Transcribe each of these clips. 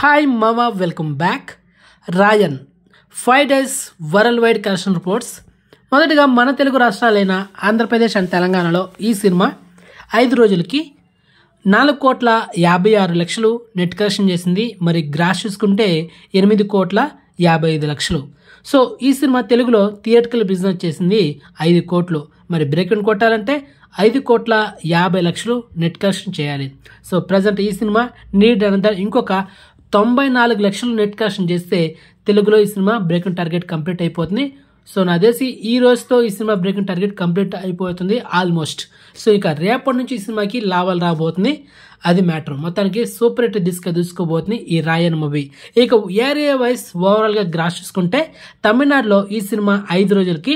Hi మామా, welcome back. రాయన్ 5 days world wide collection reports. మొదటిగా మన తెలుగు రాష్ట్రాలైన ఆంధ్రప్రదేశ్ అండ్ తెలంగాణలో ఈ సినిమా 5 రోజులకి 4,56,00,000 నెట్ కలెక్షన్ చేసింది. మరి గ్రాస్ చూసుకుంటే 8,55,00,000. సో ఈ సినిమా తెలుగులో థియేటర్కల్ బిజినెస్ చేసింది 5 కోట్లు. మరి బ్రేక్ ఇన్ కొట్టాలంటే 5,50,00,000 నెట్ కలెక్షన్ చేయాలి. సో ప్రజెంట్ ఈ సినిమా నీడ్ అనదర్ ఇంకొక 94 లక్షలు నెట్ కలెక్షన్ చేస్తే తెలుగులో ఈ cinema break in target complete అయిపోతుంది. సో నా తెలిసి ఈ రోజుతో ఈ cinema break in target complete అయిపోతుంది ఆల్మోస్ట్. సో ఇక రేపటి నుంచి ఈ సినిమాకి లాభాలు రాబోతుంది. అది మ్యాటర్. మొత్తానికి సూపర్ హిట్ దూసుకోబోతుంది ఈ రాయన్ మూవీ. ఇక ఏరియా వైజ్ ఓవరాల్గా గ్రాస్ చూసుకుంటే తమిళనాడులో ఈ సినిమా 5 రోజులకి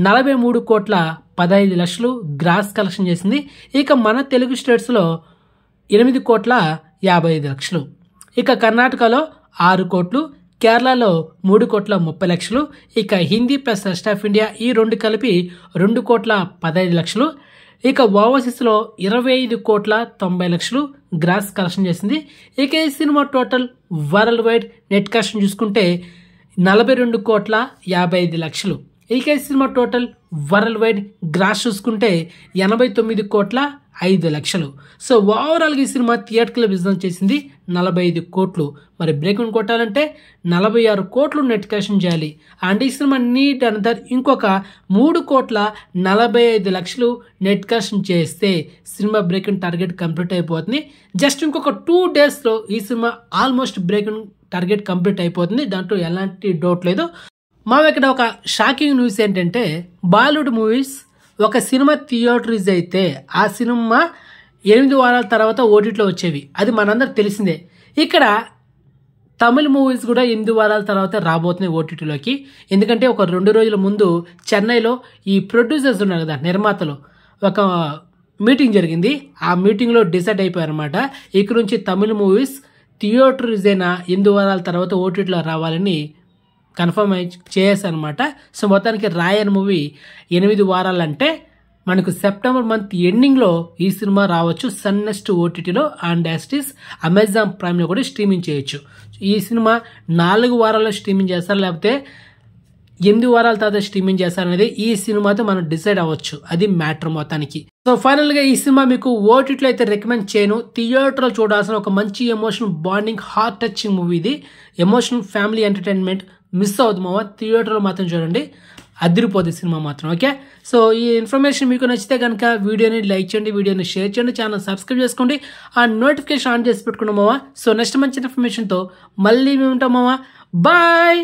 43,15,00,000 గ్రాస్ కలెక్షన్ చేసింది. ఇక మన తెలుగు స్టేట్స్లో 8,55,00,000. ఇక కర్ణాటకలో 6 కోట్లు, కేరళలో 3,30,00,000. ఇక Hindi plus rest of India ఈ రెండు కలిపి 2,15,00,000. ఇక ఓవర్సీస్లో 25,90,00,000 గ్రాస్ కలెక్షన్ చేసింది. ఇక ఈ సినిమా total worldwide net collection చూసుకుంటే 42,55,00,000. ఇక ఈ సినిమా టోటల్ వరల్డ్ వైడ్ గ్రాస్ చూసుకుంటే 89,05,00,000. సో ఓవరాల్గా ఈ సినిమా థియేటర్లో బిజినెస్ చేసింది 45 కోట్లు. మరి బ్రేక్ ఇన్ కొట్టాలంటే 46 కోట్లు నెట్ కలెక్షన్ చేయాలి. అండ్ ఈ సినిమా నీట్ అనదర్ ఇంకొక 3,45,00,000 నెట్ కలెక్షన్ చేస్తే cinema break in target complete అయిపోతుంది. జస్ట్ ఇంకొక 2 daysలో ఈ cinema almost break in target complete అయిపోతుంది. దాంట్లో ఎలాంటి డౌట్ లేదు. మా ఇక్కడ ఒక షాకింగ్ న్యూస్ ఏంటంటే బాలీవుడ్ మూవీస్ ఒక సినిమా థియేటరీస్ అయితే ఆ సినిమా 8 వారాల తర్వాత ఓటీటీలో వచ్చేవి. అది మనందరికి తెలిసిందే. ఇక్కడ తమిళ మూవీస్ కూడా 8 వారాల తర్వాత రాబోతున్నాయి ఓటీటీలోకి. ఎందుకంటే ఒక 2 రోజుల ముందు చెన్నైలో ఈ ప్రొడ్యూసర్స్ ఉన్నారు కదా, నిర్మాతలు, ఒక మీటింగ్ జరిగింది. ఆ మీటింగ్లో డిసైడ్ అయిపోయారన్నమాట. ఇక్కడ నుంచి తమిళ మూవీస్ థియేటరీస్ అయినా 8 వారాల తర్వాత ఓటీటీలో రావాలని కన్ఫర్మ్ చేశారనమాట. సో మొత్తానికి రాయన్ మూవీ 8 వారాలంటే మనకు సెప్టెంబర్ మంత్ ఎండింగ్లో ఈ సినిమా రావచ్చు సన్నెస్ట్ ఓటీటీలో. అండ్ యాస్టీస్ అమెజాన్ ప్రైమ్లో కూడా స్ట్రీమింగ్ చేయొచ్చు. ఈ సినిమా 4 వారాల్లో స్ట్రీమింగ్ చేస్తారు, లేకపోతే 8 వారాల తర్వాత స్ట్రీమింగ్ చేస్తారనేది ఈ సినిమాతో మనం డిసైడ్ అవ్వచ్చు. అది మ్యాటర్ మొత్తానికి. సో ఫైనల్గా ఈ సినిమా మీకు ఓటీటీలో అయితే రికమెండ్ చేయను. థియేటర్లో చూడాల్సిన ఒక మంచి emotional bonding heart touching movie ఇది. ఎమోషనల్ ఫ్యామిలీ ఎంటర్టైన్మెంట్ మిస్ అవుతుంది మావా. థియేటర్లో మాత్రం చూడండి, అదిరిపోతుంది సినిమా మాత్రం. ఓకే, సో ఈ ఇన్ఫర్మేషన్ మీకు నచ్చితే కనుక వీడియోని లైక్ చేయండి, వీడియోని షేర్ చేయండి, ఛానల్ సబ్స్క్రైబ్ చేసుకోండి, ఆ నోటిఫికేషన్ ఆన్ చేసి పెట్టుకున్నాం మావా. సో నెక్స్ట్ మంచి ఇన్ఫర్మేషన్తో మళ్ళీ మేము ఉంటాం మావా. బాయ్.